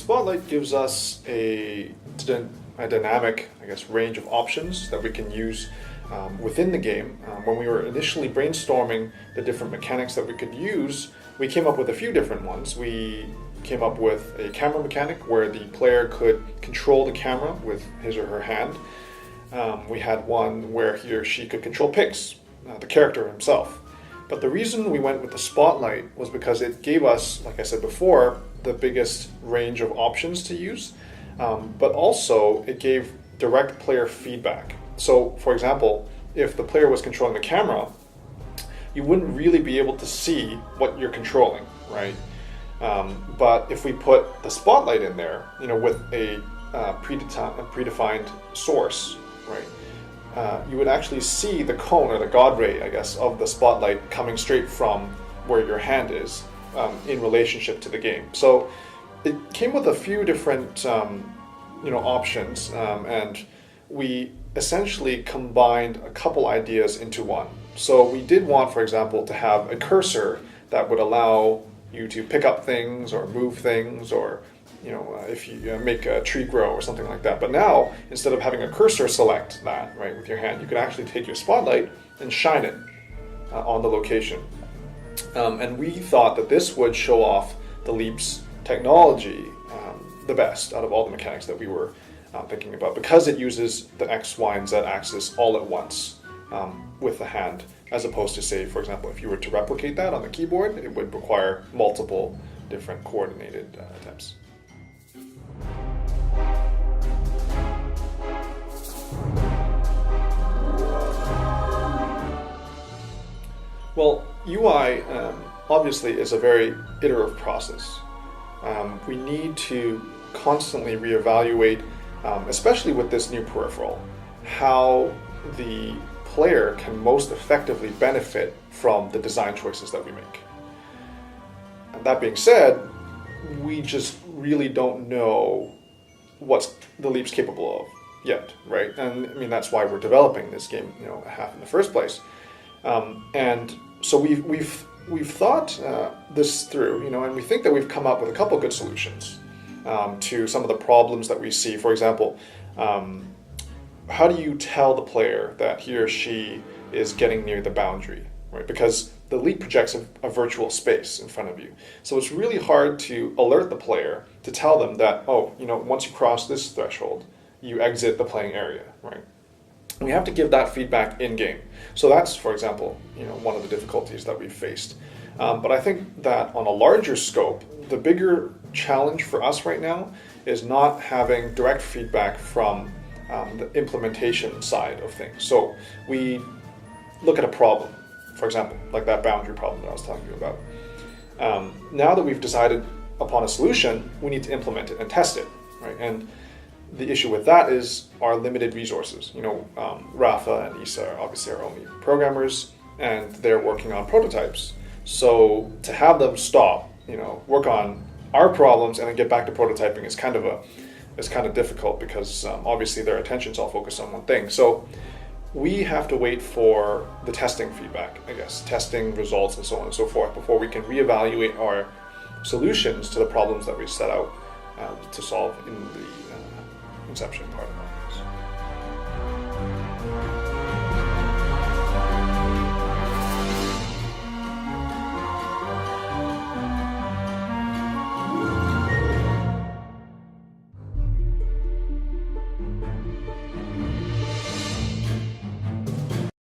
Spotlight gives us a dynamic, I guess, range of options that we can use within the game. When we were initially brainstorming the different mechanics that we could use, we came up with a few different ones. We came up with a camera mechanic where the player could control the camera with his or her hand. We had one where he or she could control Pix, the character himself. But the reason we went with the Spotlight was because it gave us, like I said before, the biggest range of options to use, but also it gave direct player feedback. So, for example, if the player was controlling the camera, you wouldn't really be able to see what you're controlling, right? But if we put the Spotlight in there, with a predefined source, right, you would actually see the cone or the God ray, I guess, of the Spotlight coming straight from where your hand is in relationship to the game. So it came with a few different, options, and we essentially combined a couple ideas into one. So we did want, for example, to have a cursor that would allow you to pick up things or move things, or if you make a tree grow or something like that. But now, instead of having a cursor select that, right, with your hand, you can actually take your Spotlight and shine it on the location. And we thought that this would show off the Leap's technology the best out of all the mechanics that we were thinking about, because it uses the X, Y, and Z axis all at once with the hand, as opposed to, say, for example, if you were to replicate that on the keyboard, it would require multiple different coordinated attempts. Well, UI obviously is a very iterative process. We need to constantly reevaluate, especially with this new peripheral, how the player can most effectively benefit from the design choices that we make. And that being said, we just really don't know what the Leap's capable of yet, right? And I mean, that's why we're developing this game, half in the first place. And so we've thought this through, and we think that we've come up with a couple good solutions to some of the problems that we see. For example, how do you tell the player that he or she is getting near the boundary, right? Because the Leap projects a virtual space in front of you. So it's really hard to alert the player to tell them that, once you cross this threshold, you exit the playing area, right? We have to give that feedback in-game. So that's, for example, one of the difficulties that we've faced. But I think that on a larger scope, the bigger challenge for us right now is not having direct feedback from the implementation side of things. So we look at a problem, for example, like that boundary problem that I was telling you about. Now that we've decided upon a solution, we need to implement it and test it, right? And the issue with that is our limited resources. Rafa and Isa are obviously our only programmers, and they're working on prototypes. So to have them stop, work on our problems and then get back to prototyping is kind of difficult, because obviously their attention's all focused on one thing. So we have to wait for the testing feedback, I guess, testing results and so on and so forth, before we can reevaluate our solutions to the problems that we set out to solve in the inception part of it.